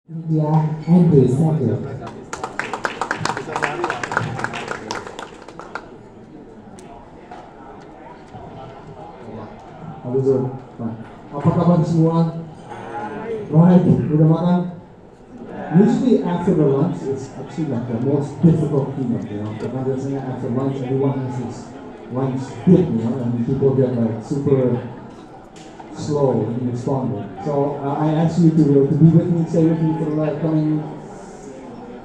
India and Senduk. Habis itu, apa kabar semua? Right, udah makan? Usually after the lunch, it's actually like the most difficult keynote, you know. Karena biasanya after lunch, everyone has this lunch dip, you know, and people get like super slow in responding. So I asked you to be with me, stay with me for the coming.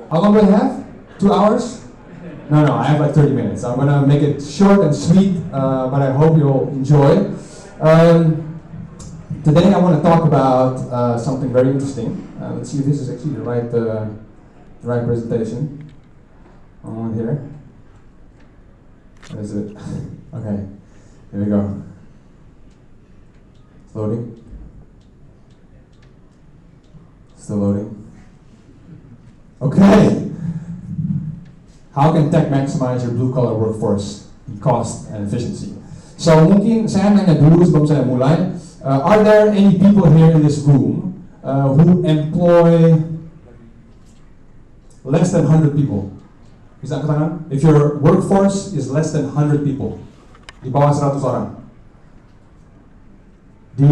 How long do I have? 2 hours? No, I have like 30 minutes. I'm gonna make it short and sweet, but I hope you'll enjoy. Today I want to talk about something very interesting. Let's see if this is actually the right presentation. On here. What is it? Okay, here we go. It's loading. Still loading. Okay. How can tech maximize your blue-collar workforce in cost and efficiency? So mungkin saya nanya dulu sebelum saya mulai. Are there any people here in this room who employ less than 100 people? Bisa angkat tangan? If your workforce is less than 100 people, di bawah 100 orang, di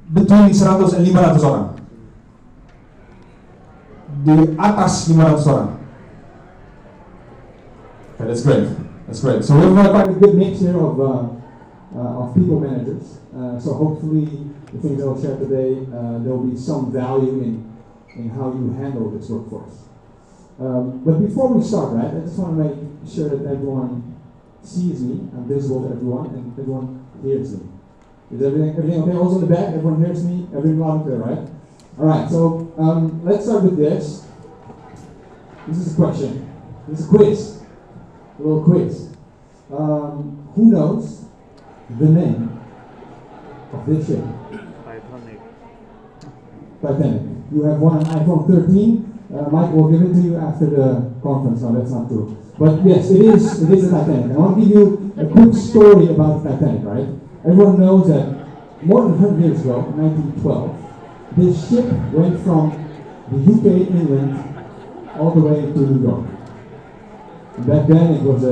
between 100 and 500 orang, di atas 500 orang. Okay, that's great. That's great. So we have quite a good mix here of people managers. So hopefully the things I'll share today, there will be some value in how you handle this workforce. But before we start, right, I just want to make sure that everyone sees me, I'm visible to everyone, and everyone hears me. Is everything okay? Also in the back, everyone hears me, everything loud and clear, right? Alright, so let's start with this. This is a question. This is a quiz. A little quiz. Who knows the name of this ship? Titanic. You have one on iPhone 13. Mike will give it to you after the conference. No, that's not true. But yes, it is the Titanic. I want to give you a quick story about the Titanic, right? Everyone knows that more than 100 years ago, 1912, this ship went from the UK, England, all the way to New York. And back then, it was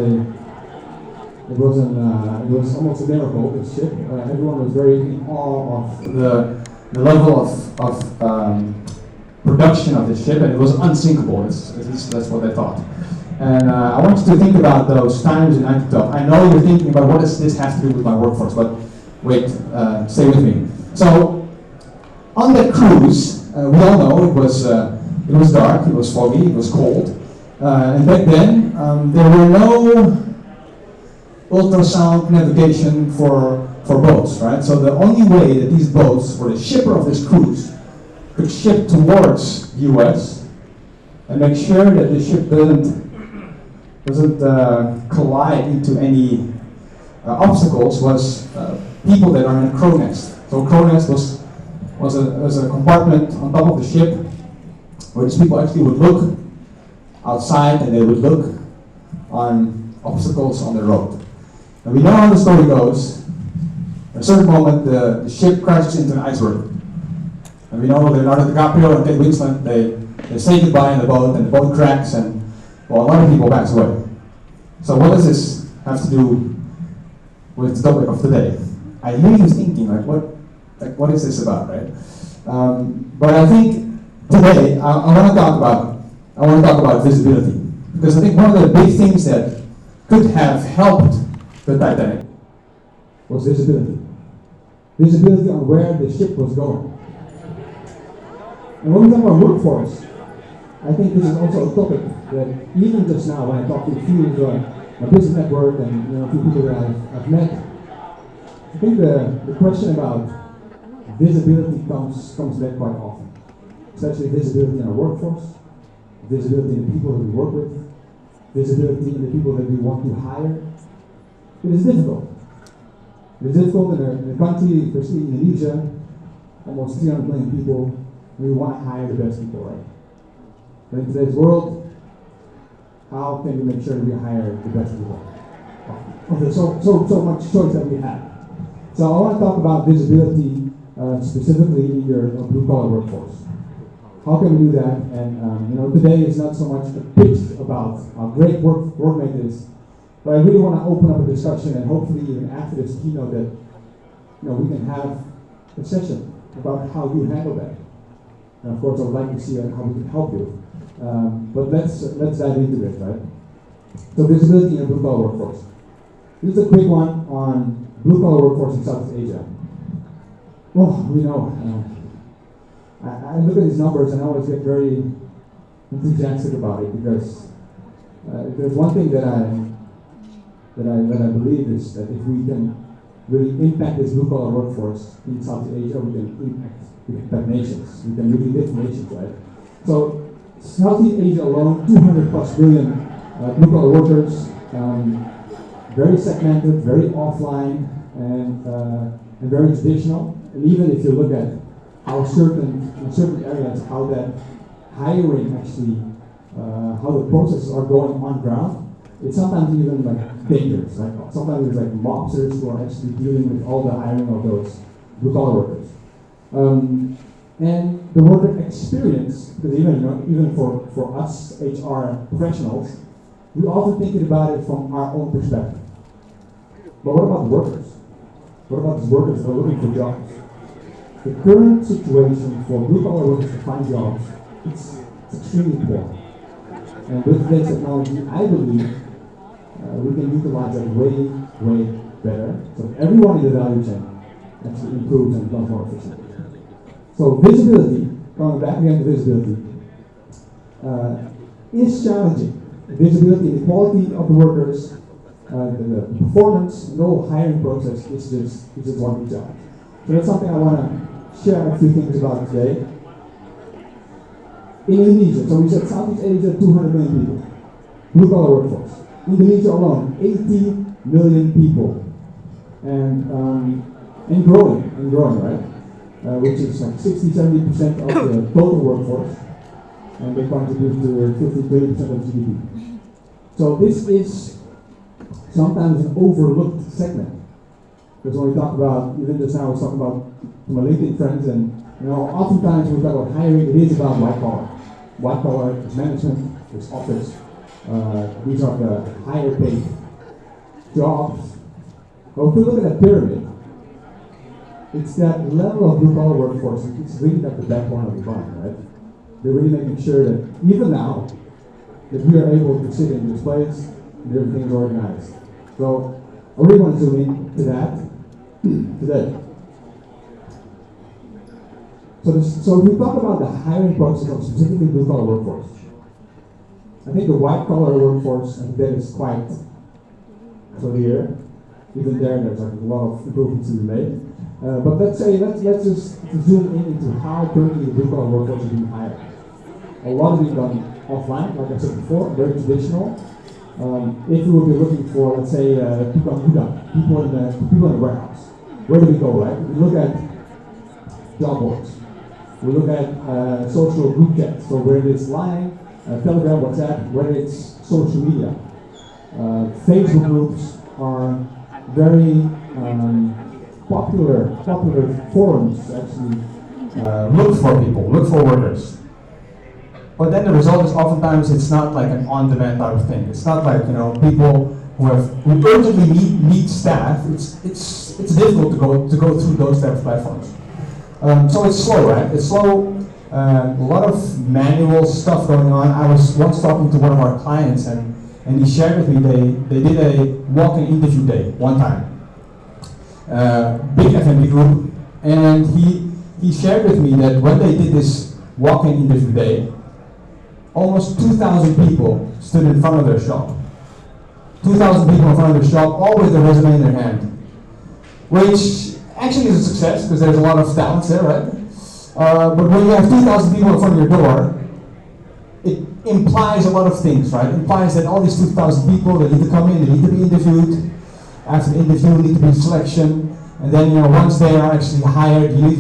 almost a miracle. This ship, everyone was very in awe of the level of production of this ship, and it was unsinkable. At least that's what they thought. And I want you to think about those times in 1912. I know you're thinking about what does this have to do with my workforce, but wait, stay with me. So on that cruise, we all know it was dark, it was foggy, it was cold, and back then there were no ultrasound navigation for boats, right? So the only way that these boats, or the shipper of this cruise, could ship towards the US and make sure that the ship doesn't collide into any obstacles was people that are in a crow nest. So a crow nest was a compartment on top of the ship where these people actually would look outside and they would look on obstacles on the road. And we know how the story goes. At a certain moment, the ship crashes into an iceberg. And we know Leonardo DiCaprio and Kate Winslet, they say goodbye in the boat, and the boat cracks, and well, a lot of people pass away. So what does this have to do with the topic of today? I hear you thinking, what is this about, right? But I think today I want to talk about visibility, because I think one of the big things that could have helped the Titanic was visibility. Visibility on where the ship was going. And when we talk about workforce, I think this is also a topic that even just now, when I talk to a few of my business network and a few people that I've met, I think the question about visibility comes back quite often. Especially visibility in our workforce, visibility in the people that we work with, visibility in the people that we want to hire. It is difficult. It is difficult in a country, especially Indonesia, almost 300 million people. We want to hire the best people, right? But in today's world, how can we make sure that we hire the best people? Okay, so much choice that we have. So I want to talk about visibility specifically in your blue-collar workforce. how can we do that? And today is not so much a pitch about how great Workmate is, but I really want to open up a discussion, and hopefully even after this keynote that we can have a session about how you handle that. And of course, I would like to see how we can help you. But let's dive into it, right? So visibility in a blue-collar workforce. This is a quick one on blue-collar workforce in Southeast Asia. Well, we know. I look at these numbers and I always get very enthusiastic about it because if there's one thing that I believe is that if we can really impact this blue-collar workforce in Southeast Asia, we can impact nations. We can really lift nations, right? So Southeast Asia alone, 200 plus million blue-collar workers, very segmented, very offline, and very traditional. And even if you look at how in certain areas, how that hiring actually, how the processes are going on ground, it's sometimes even like dangerous. Like sometimes there's like mobsters who are actually dealing with all the hiring of those blue-collar workers. And the worker experience, because even for us HR professionals, we often think about it from our own perspective. But what about the workers? What about these workers that are looking for jobs? The current situation for blue-collar workers to find jobs, it's extremely poor. And with today's technology, I believe we can utilize that way, way better. So everyone in the value chain actually improves and becomes more efficient. So visibility, going back again to visibility, is challenging. Visibility and the quality of the workers, the performance, the whole hiring process is just one big challenge. So that's something I want to share a few things about today. In Indonesia, so we said Southeast Asia, 200 million people, blue-collar workforce. Indonesia alone, 80 million people, and growing, right? Which is like 60-70% of the total workforce, and they contribute to 50-30% of GDP. So this is sometimes an overlooked segment. Because when we talk about, even just now I was talking about to my LinkedIn friends, and oftentimes when we talk about hiring, it is about white collar. White collar is management, there's office. These are the higher paid jobs. But if we look at that pyramid, it's that level of blue collar workforce, it's really at the backbone of the economy, right? They're really making sure that even now, that we are able to sit in this place and everything is organized. So I really want to zoom in to that today. So if we talk about the hiring process of specifically blue collar workforce, I think the white collar workforce, and that is quite clear. Even there's like a lot of improvements to be made. But let's just zoom into how currently the blue collar workforce is being hired. A lot of it done offline, like I said before, very traditional. If we would be looking for, let's say, people in the warehouse, where do we go, right? We look at job boards. We look at social group chats. So whether it's Line, Telegram, WhatsApp, whether it's social media. Facebook groups are very popular forums to actually look for people, look for workers. But then the result is oftentimes it's not like an on-demand type of thing. It's not like people who urgently need staff. It's difficult to go through those type of platforms. So it's slow, right? It's slow. A lot of manual stuff going on. I was once talking to one of our clients, and he shared with me they did a walk-in interview day one time. Big F&B group, and he shared with me that when they did this walk-in interview day, almost 2,000 people stood in front of their shop. 2,000 people in front of their shop, all with their resume in their hand, which actually is a success because there's a lot of talents there, right? But when you have 2,000 people in front of your door, it implies a lot of things, right? It implies that all these 2,000 people, they need to come in, they need to be interviewed. After the interview, there need to be selection, and then once they are actually hired, you need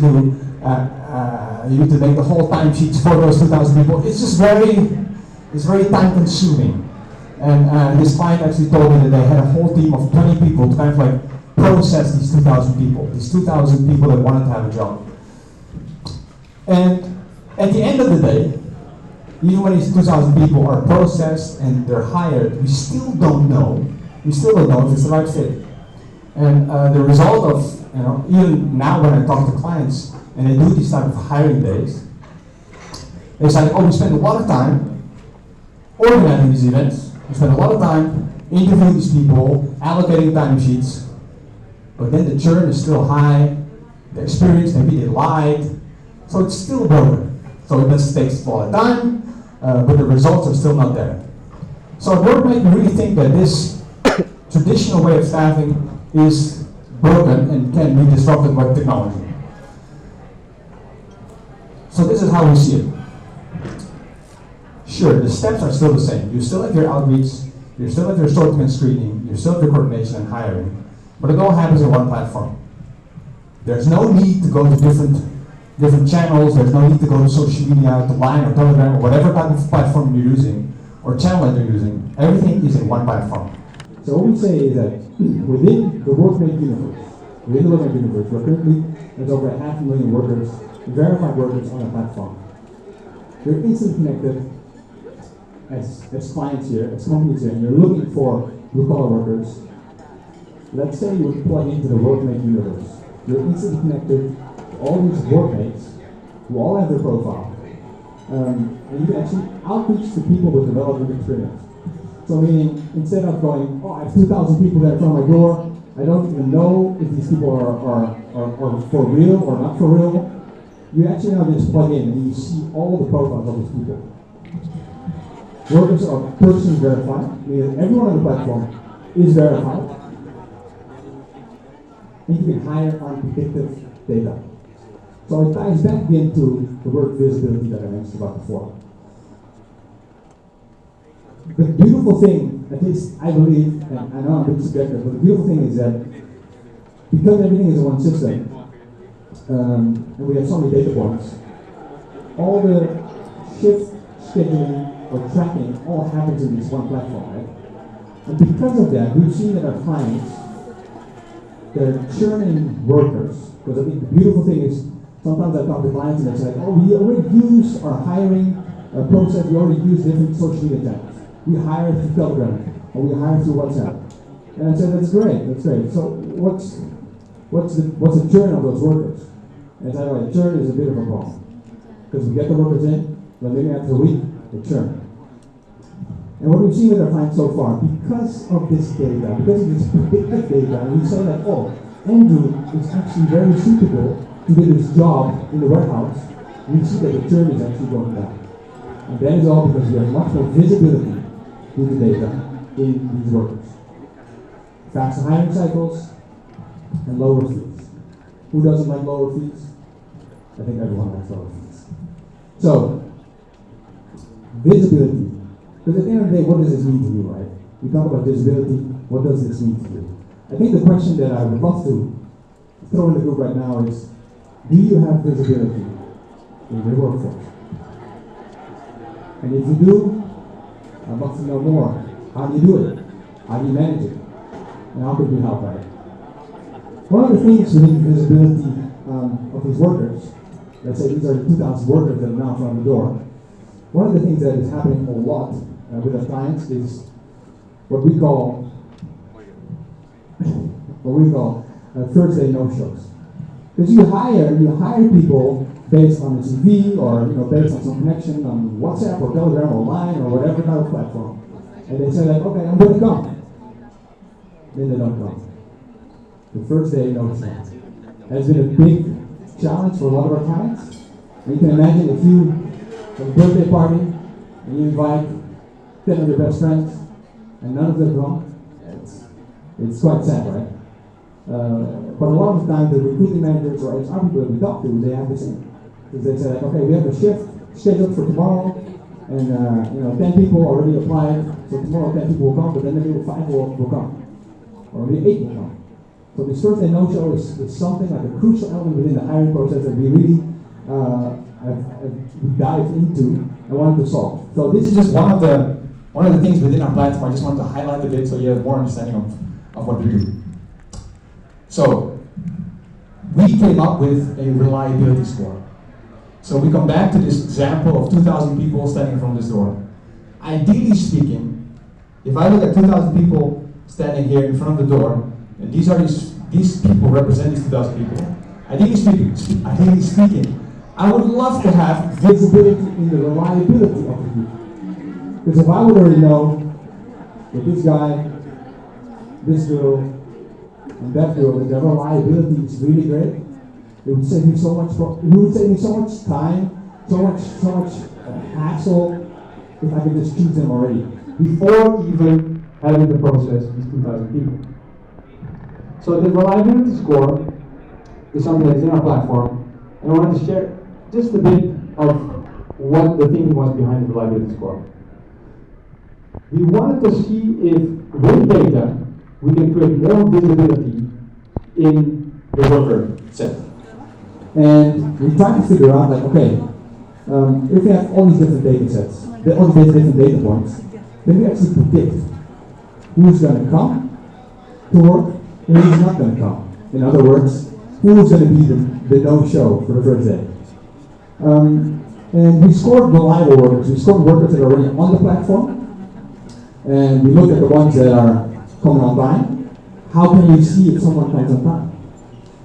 to make the whole timesheets for those 2,000 people. It's just very time consuming. And this client actually told me that they had a whole team of 20 people to kind of like process these 2,000 people, that wanted to have a job. And At the end of the day, even when these 2,000 people are processed and they're hired, we still don't know. We still don't know if it's the right fit. And the result of, even now when I talk to clients and they do these type of hiring days, it's like, oh, we spend a lot of time organizing these events. We spend a lot of time interviewing these people, allocating timesheets, but then the churn is still high. The experience, maybe they lied, so it's still broken. So it just takes a lot of time, but the results are still not there. So at Workmate, we really think that this traditional way of staffing is broken and can be disrupted by technology. So this is how we see it. Sure, the steps are still the same. You still have your outreach, you still have your sorting and screening, you still have your coordination and hiring, but it all happens in one platform. There's no need to go to different channels, there's no need to go to social media, to Line or Telegram, or whatever type of platform you're using, or channel that you're using. Everything is in one platform. So what we say is that within the Workmate universe, we're currently, there's over 500,000 workers, verified workers on the platform. You're instantly connected as clients here, as companies here, and you're looking for blue-collar workers. Let's say you plug into the Workmate universe. You're instantly connected to all these workmates who all have their profile. And you can actually outreach to people with development experience. So meaning, instead of going, oh, I have 2,000 people that are from my door, I don't even know if these people are for real or not for real, you actually now just plug in and you see all the profiles of these people. Workers are personally verified, meaning everyone on the platform is verified. And you can hire on predictive data. So it ties back into the word visibility that I mentioned about before. The beautiful thing, at least I believe, and I know I'm a bit subjective, but the beautiful thing is that because everything is in one system, and we have so many data points, all the shift scheduling or tracking all happens in this one platform, right? And because of that, we've seen that our clients, they're churning workers, because I think the beautiful thing is, sometimes I talk to clients and they say, oh, we already use our hiring process, we already use different social media channels. We hire through Telegram, or we hire through WhatsApp. And I said, that's great. So what's the churn of those workers? And I said, well, churn is a bit of a problem. Because we get the workers in, but maybe after a week, they churn. And what we've seen with our clients so far, because of this data, because of this predictive data, and we say that, oh, Andrew is actually very suitable to do this job in the warehouse, we see that the churn is actually going down. And that is all because we have much more visibility with the data in these workers. Faster hiring cycles and lower fees. Who doesn't like lower fees? I think everyone likes lower fees. So, visibility. Because at the end of the day, what does this mean to you, right? We talk about visibility, what does this mean to you? I think the question that I would love to throw in the group right now is, do you have visibility in your workforce? And if you do, I'd love to know more. How do you do it? How do you manage it? And how could we help, right? One of the things within visibility of these workers, let's say these are the 2,000 workers that are now from the door, one of the things that is happening a lot with our clients is what we call first day no-shows. Because you hire people based on a CV or based on some connection on WhatsApp or Telegram or Line or whatever type of platform. And they say like, okay, I'm going to come. Then they don't come. The first day no-show has been a big challenge for a lot of our clients. And you can imagine if you have a birthday party and you invite 10 of your best friends and none of them come, it's quite sad, right? But a lot of the time the recruiting managers or HR people that we talk to, they have the same. Because they say like, okay, we have a shift scheduled for tomorrow, and 10 people already applied, so tomorrow 10 people will come, but then maybe 5 will come. Or maybe 8 will come. So this first day no-show is something like a crucial element within the hiring process that we really have dived into and wanted to solve. So this is just one of the things within our platform. I just wanted to highlight a bit so you have more understanding of what we do. So we came up with a reliability score. So we come back to this example of 2,000 people standing in front of this door. Ideally speaking, if I look at 2,000 people standing here in front of the door, and these people represent these 2,000 people, ideally speaking, I would love to have visibility in the reliability of the people. Because if I would already know that this guy, this girl, and that girl, that their reliability is really great, it would save me so much. It would save me so much time, so much hassle if I could just choose them already before even having to process these 2,000 people. So the reliability score is something that's in our platform, and I wanted to share just a bit of what the thinking was behind the reliability score. We wanted to see if with data we can create more visibility in the worker set. And we tried to figure out, like, okay, if we have all these different data sets, all these different data points, then we actually predict who's going to come to work and who's not going to come. In other words, who's going to be the no-show for the first day. And we scored reliable workers. We scored workers that are already on the platform. And we looked at the ones that are coming on time. How can we see if someone comes on time?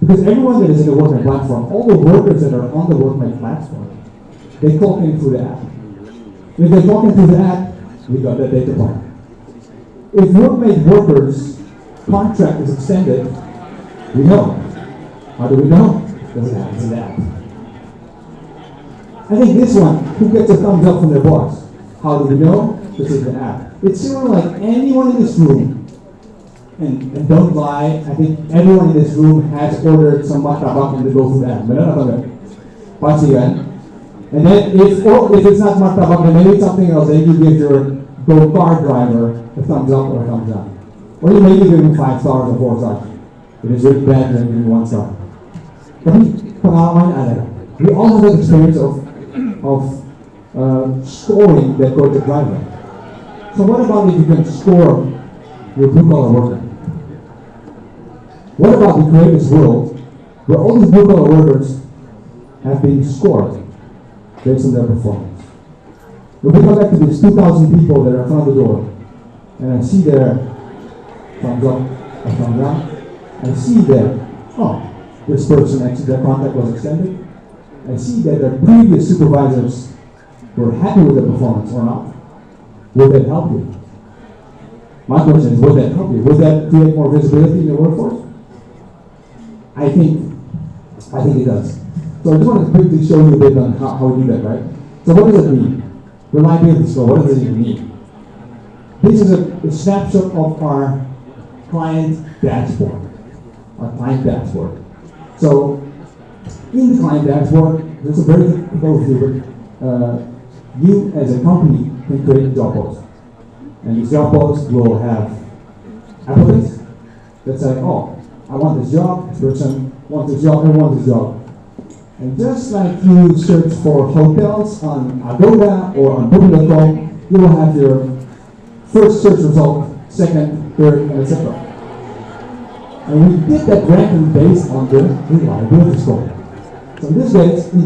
Because everyone that is in the Workmate platform, all the workers that are on the Workmate platform, they clock in through the app. If they clock in through the app, we got that data point. If Workmate workers' contract is extended, we know. How do we know? Because it happens in the app. I think this one, who gets a thumbs up from their boss? How do we know? This is the app. It's similar like anyone in this room, and don't lie, I think everyone in this room has ordered some martabak in the GoFood app. Benar atau enggak? Pasti kan? And then if it's not martabak, then maybe it's something else. Then you give your go-kart driver a thumbs up or a thumbs down. Or you maybe give him 5 stars or 4 stars. If it's really bad, then give him 1 star. Tapi pengalaman ada. We all have that experience of scoring that go-kart driver. So what about if you can score your blue-collar worker? What about we create this world where all these blue-collar workers have been scored based on their performance? If we come back to these 2,000 people that are in front of the door, and I see their thumbs up or thumbs down, I see that, oh, this person actually, their contract was extended. I see that their previous supervisors were happy with their performance or not. Would that help you? My question is, would that help you? Would that create more visibility in the workforce? I think it does. So I just want to quickly show you a bit on how we do that, right? So what does it mean? Reliability score, what does it even mean? This is a snapshot of our client dashboard. Our client dashboard. So in the client dashboard, there's a very good overview, but you as a company can create a job post. And these job posts will have applicants that say, oh, I want this job, this person wants this job, I want this job. And just like you search for hotels on Agoda or on Booking.com, you will have your first search result, second, third, etc. And we did that ranking based on the reliability score. So in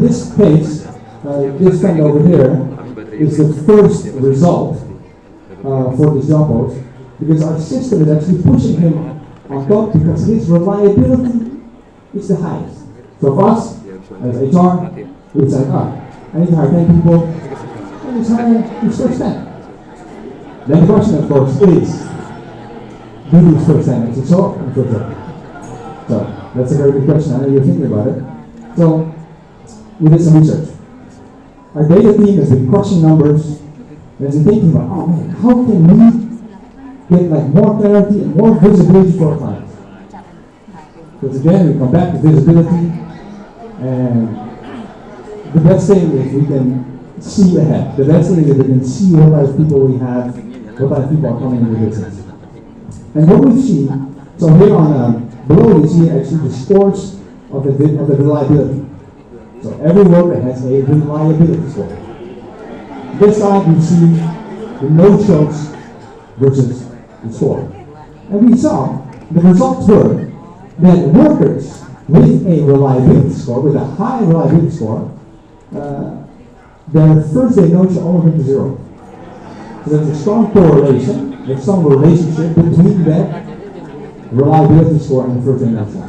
this case, this thing over here is the first result for this job post, because our system is actually pushing him on top because his reliability is the highest. So for us, as HR, we say, I need to hire 10 people, and let's hire his first 10. Then the question, of course, is, do these first 10 actually show up in the first job? So that's a very good question. I know you're thinking about it. So we did some research. Our data team has been crushing numbers and has been thinking about, oh man, how can we get like more clarity and more visibility for our clients? Because again, we come back to visibility, and the best thing is we can see ahead. The best thing is we can see what type of people we have, what type of people are coming into the business. And what we've seen, so here on below you see actually the scores of the reliability. So every worker has a reliability score. This side we see the no-shows versus the score. And we saw the results were that workers with a reliability score, with a high reliability score, their first day notes only went to 0. So there's a strong correlation, there's some relationship between that reliability score and the first day notion.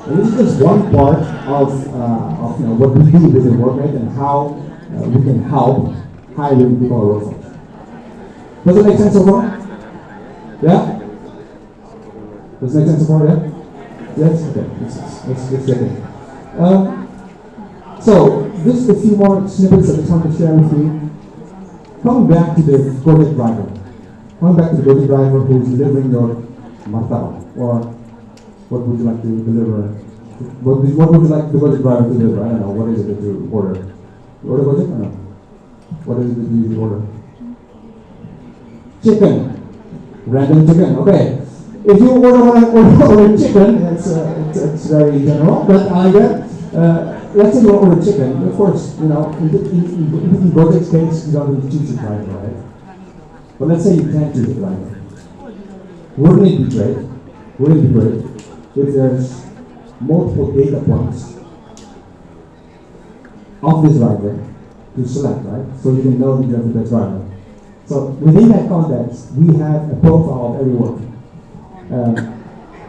And this is just one part of what we do within Workmate and how we can help hiring people on workforce. Does it make sense so far? Yeah? Does it make sense so far? Yeah? Yes? Okay. Let's get in. So, just a few more snippets that I just want to share with you. Coming back to the project driver. Coming back to the project driver who's delivering your martaba, or what would you like to deliver? What would you like the project driver to deliver? I don't know. What is it that you order? You order project or no? What is it that you usually order? Chicken. Random chicken. Okay. If you order chicken, it's very general, but I get. Let's say you order chicken. Of course, in project's case, you don't need to choose a driver, right? But let's say you can't choose a driver. Wouldn't it be great? Wouldn't it be great if there's multiple data points of this driver to select, right? So you can know that you have the best driver. So within that context, we have a profile of every worker.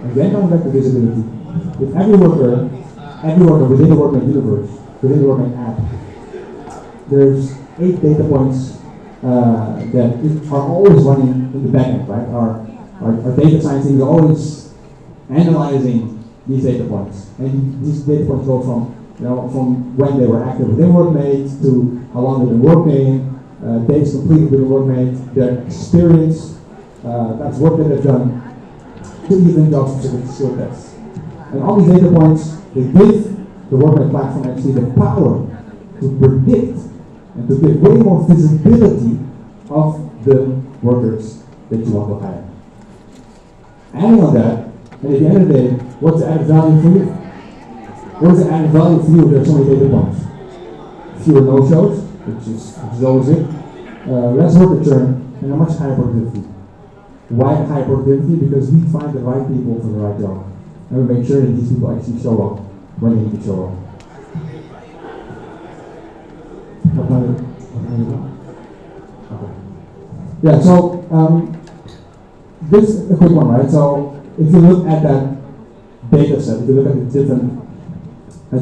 Again, coming back to visibility. With every worker within the Workmate universe, within the Workmate app, there's 8 data points that are always running in the backend, right? Our data science team is always analyzing these data points, and these data points go from when they were active within Workmate to how long they've been working, days completed within Workmate, their experience, that's work that they've done, to even job-specific skill tests. And all these data points, they give the Workmate platform actually the power to predict and to give way more visibility of the workers that you want to hire. Adding on that, and at the end of the day, what's the added value for you? What is the added value for you if there are so many data points? Fewer no-shows, which is always it. Less worker churn, and a much higher productivity. Why high productivity? Because we find the right people for the right job. And we make sure that these people actually show up when they need to show up. Okay. Yeah, so this is a quick one, right? So if you look at that data set, if you look at the different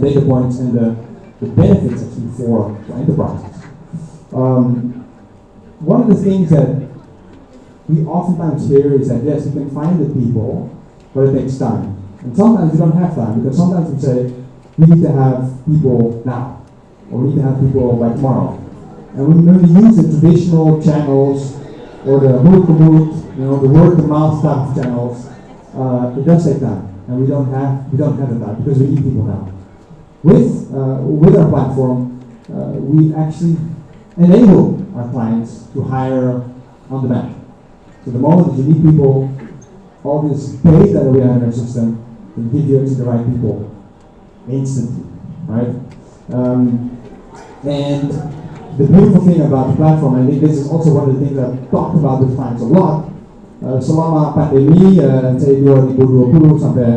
data points and the benefits actually for enterprises, one of the things that we oftentimes hear is that yes, you can find the people, but it takes time. And sometimes you don't have time, because sometimes we say, we need to have people now, or we need to have people by tomorrow. And when we use the traditional channels, or the mood-to-mood, the word-to-mouth type of channels, it does take time, and we don't have the time, because we need people now. With our platform, we actually enable our clients to hire on demand. So the moment that you need people, all this data that we have in our system can give you actually the right people instantly, right? And the beautiful thing about the platform, and I think this is also one of the things I've talked about with clients a lot, selama pandemi, say 2020 sampai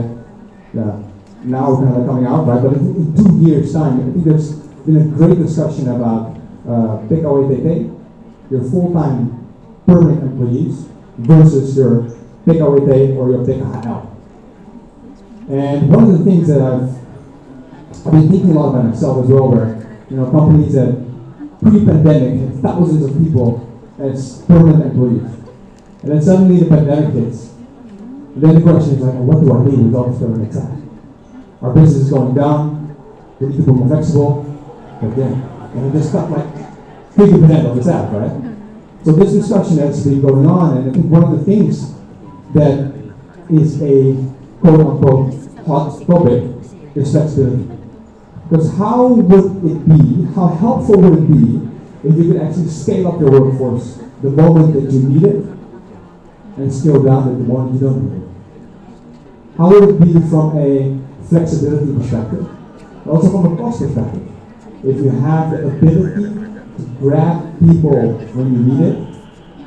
now kind of coming out, right? But in 2 years' time, I think there's been a great discussion about PKWTT, your full-time permanent employees, versus your PKWT or your PKHL. And one of the things that I've been thinking a lot about myself as well, where companies that pre-pandemic had thousands of people as permanent employees, and then suddenly the pandemic hits. And then the question is like, what do I need with all this permanent staff? Our business is going down. We need to be more flexible. But then, and we just cut like 50% of the staff, right? So this discussion has been going on, and I think one of the things that is a quote-unquote hot topic is flexibility. Because how helpful would it be if you could actually scale up your workforce the moment that you need it, and scale down it the moment you don't need it? How would it be from a flexibility perspective, but also from a cost perspective? If you have the ability to grab people when you need it,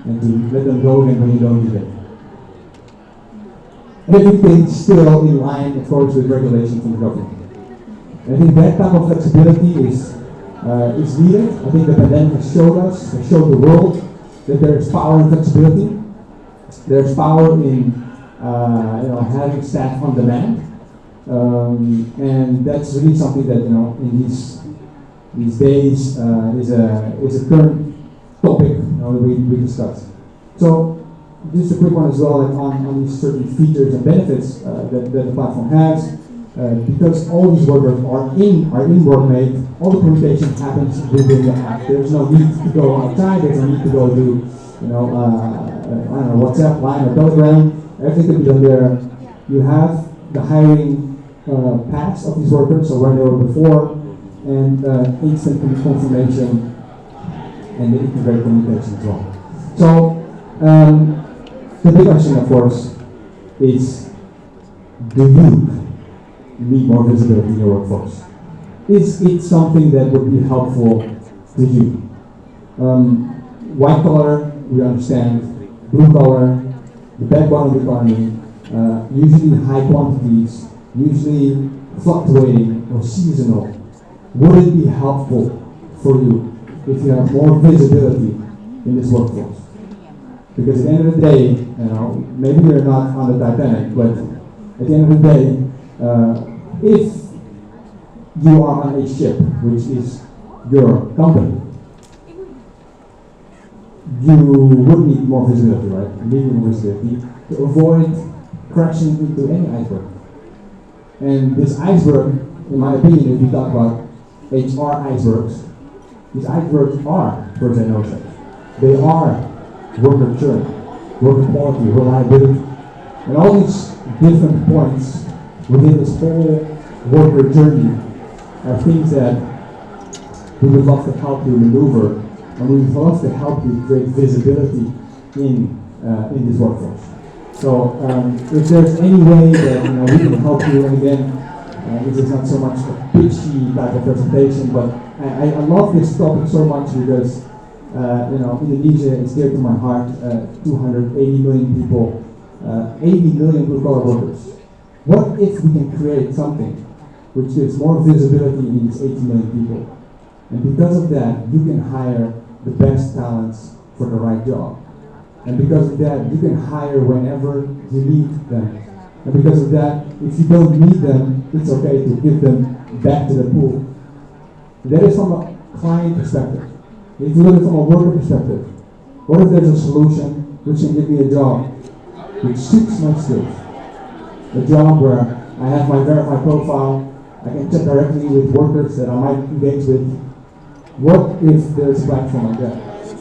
and to let them go again when you don't need it. And everything still in line, of course, with regulations from the government. And I think that type of flexibility is is needed. I think the pandemic has showed us, has showed the world that there is power in flexibility. There's power in having staff on demand, and that's really something that in these days is a current topic that we discussed. So just a quick one as well, like on these certain features and benefits that the platform has. Because all these workers are in Workmate, all the communication happens within the app. There's no need to go outside. There's no need to go to WhatsApp, Line, or Telegram. Everything can be done there. You have the hiring paths of these workers, so where they were before, and instant confirmation and the integrated communication as well. So the big question, of course, is: do you need more visibility in your workforce? Is it something that would be helpful to you? White collar, we understand. Blue collar, the backbone of the economy, usually high quantities, usually fluctuating or seasonal. Would it be helpful for you if you have more visibility in this workforce? Because at the end of the day, maybe you're not on the Titanic, but at the end of the day, if you are on a ship, which is your company, you would need more visibility, right? You need more visibility to avoid crashing into any iceberg. And this iceberg, in my opinion, if you talk about HR icebergs, these icebergs are first and ocean. They are worker churn, worker quality, reliability, and all these different points within this whole worker journey are things that we would love to help you maneuver, and we would love to help you create visibility in this workforce. So if there's any way that we can help you, and again, this is not so much a pitchy type of presentation, but I love this topic so much because Indonesia is dear to my heart. 280 million people, 80 million blue-collar workers. What if we can create something which gives more visibility in these 80 million people? And because of that, you can hire the best talents for the right job. And because of that, you can hire whenever you need them. And because of that, if you don't need them, it's okay to give them back to the pool. That is from a client perspective. If you look at it from a worker perspective, what if there's a solution which can give me a job which suits my skills? A job where I have my verified profile, I can chat directly with workers that I might engage with. What if there's a platform like that?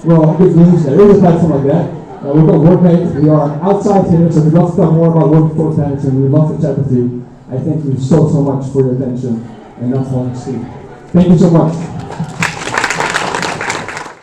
Well, good news, there is a platform like that. We're called Workmate. We are outside here, so we'd love to talk more about workforce management. We'd love to chat with you. I thank you so much for your attention and not falling asleep. Thank you so much.